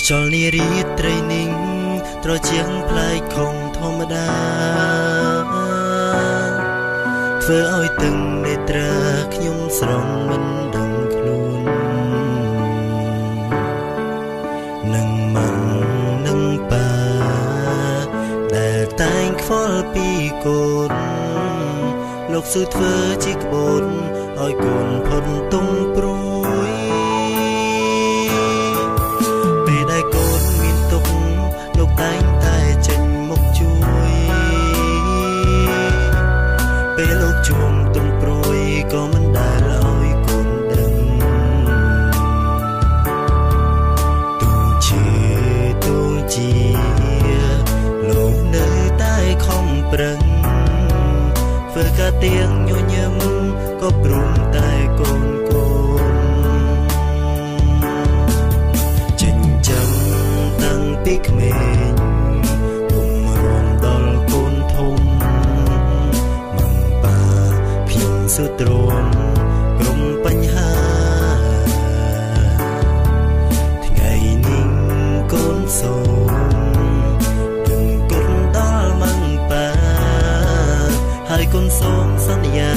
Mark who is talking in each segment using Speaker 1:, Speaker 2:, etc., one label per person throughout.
Speaker 1: ចលនារីត្រីនិងត្រជាងផ្លែខំធម្មតាធ្វើឲ្យទឹងនេត្រាខ្ញុំស្រងមិនដឹងខ្លួននឹងម៉ាំងនឹងប៉ាដែលតែងខ្វល់ពីកូនលោកស៊ូធ្វើជាក្បូនឲ្យកូនផុតទុំព្រួយពេលដែលកូនមានទុក្ខលោកតែងតែចេញមុខជួយពេលលោកជួមទុំព្រួយក៏មិនដែលឲ្យកូនដឹងទូជាលោកនៅតែខំប្រឹងធ្វើការទៀងញញឹមក៏ព្រមតែកូនកូនចិញ្ចឹមតាំងពីក្មេងទុំរួមដល់កូនធំម៉ាំប៉ាខ្ញុំសុទ្រាំក្រុមបញ្ហាថ្ងៃនេះកូនសូហើយកូនសូមសន្យា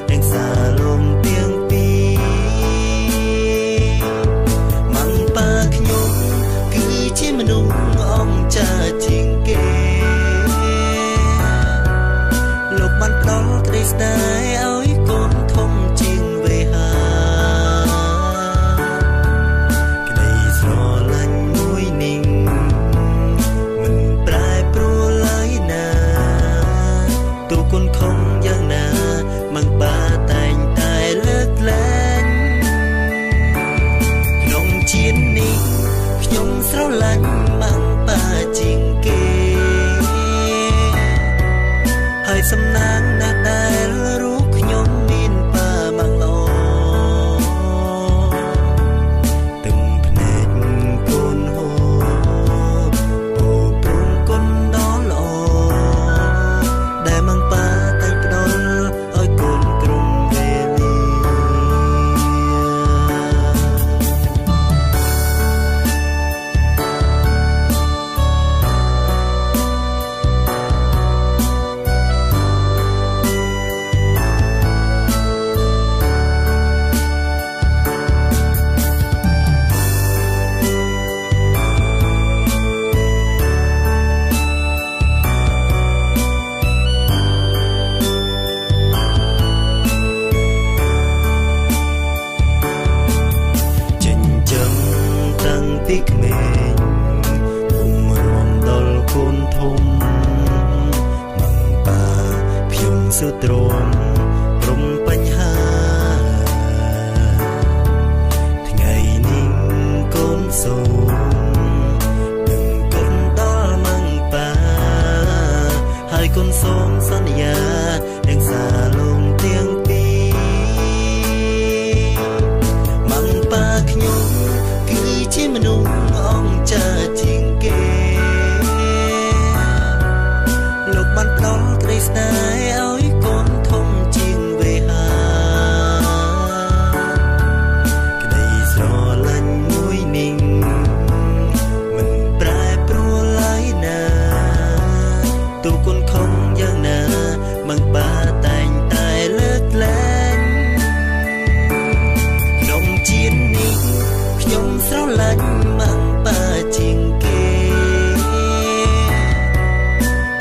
Speaker 1: នឹងសារលំទាំងពីរម៉ាំងប៉ាខ្ញុំគឺជាមនុស្សអង្គចាជាងគេលោកបានផ្ដល់ក្តីស្នេហ៍ឲ្យកូនធំជាងវេហាក្តីស្រឡាញ់មួយនឹងមិនប្រែប្រួលឡើយណាទូកូនខំយ៉ាងណាម៉ាំងប៉ាតែងតែលើកលែងក្នុងជាតិនេះខ្ញុំស្រឡាញ់ម៉ាំងប៉ាជាងគេហើយសំណាងណាស់ដែលរូបខ្ញុំមានប៉ាម៉ាំងល្អទឹកភ្នែកកូនហូបអូព្រមកូនដល់ល្អដែលម៉ាំងប៉ាតែងផ្ដល់ឲ្យកូនក្រុមវេលាពីក្មេងទុំរួមដល់កូនធំម៉ាំងប៉ាខ្ញុំសុទ្រាំព្រមបញ្ហាថ្ងៃនេះកូនសូមនឹងកូនដល់ម៉ាំងប៉ាហើយកូនសូមសន្យានឹងសារលំទាំងពីរម៉ាំងប៉ាខ្ញុំគឺជាមនុស្សអង្គចាជាងគេលោកបានផ្ដល់ក្តីស្នេហ៍ឲ្យកូនធំជាងវេហាក្តីស្រឡាញ់មួយនឹងមិនប្រែប្រួលឡើយណាទូកូនខំយ៉ាងណាម៉ាំងប៉ាតែងតែលើកលែងក្នុងជាតិនេះខ្ញុំស្រឡាញ់ម៉ាំងប៉ាជាងគេ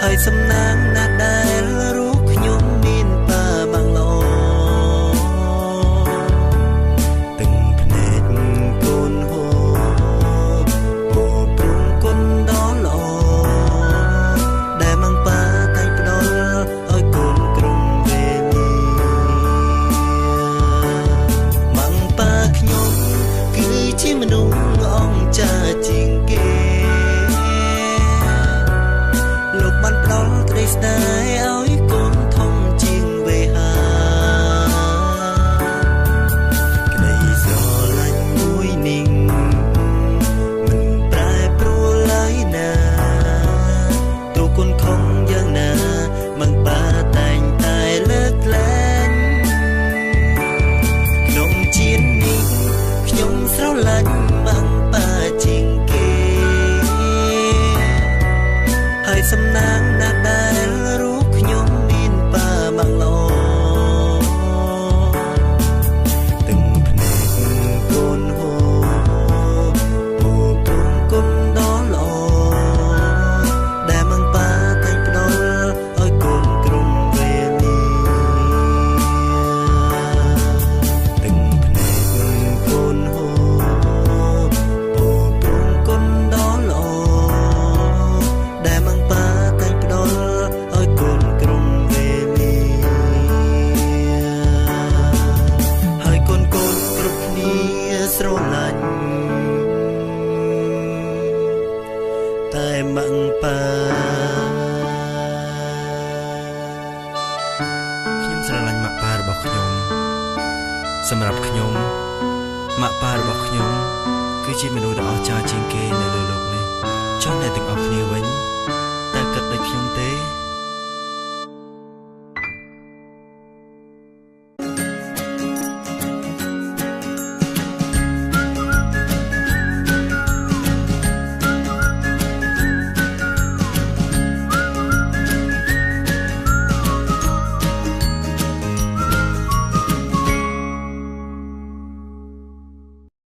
Speaker 1: ហើយសំណាងណាស់ដែលរូបខ្ញុំមានប៉ាម៉ាំងល្អទឹកភ្នែកកូនហូបអូព្រមកូនដល់ល្អដែលម៉ាំងប៉ាតែងផ្ដល់ឲ្យកូនក្រុមវេលាម៉ាំងប៉ាខ្ញុំគឺជាមនុស្សអង្គចាជាងគេលោកបានផ្ដល់ក្តីស្នេហ៍ឲ្យកូនធំជាងវេហាក្តីស្រឡាញ់មួយនឹងមិនប្រែប្រួលឡើយណាទូកូនខំយ៉ាងណាម៉ាំងប៉ាតែងតែលើកលែងក្នុងជាតិនេះខ្ញុំស្រឡាញ់ម៉ាំងប៉ាជាងគេ ស្រឡាញ់តែម៉ាក់ប៉ាខ្ញុំស្រឡាញ់ម៉ាក់ប៉ារបស់ខ្ញុំសម្រាប់ខ្ញុំម៉ាក់ប៉ារបស់ខ្ញុំគឺជាមនុស្សដ៏អស្ចារ្យជាងគេនៅលើโลกនេះចុះអ្នកទាំងអស់គ្នាវិញតើគិតដូចខ្ញុំទេ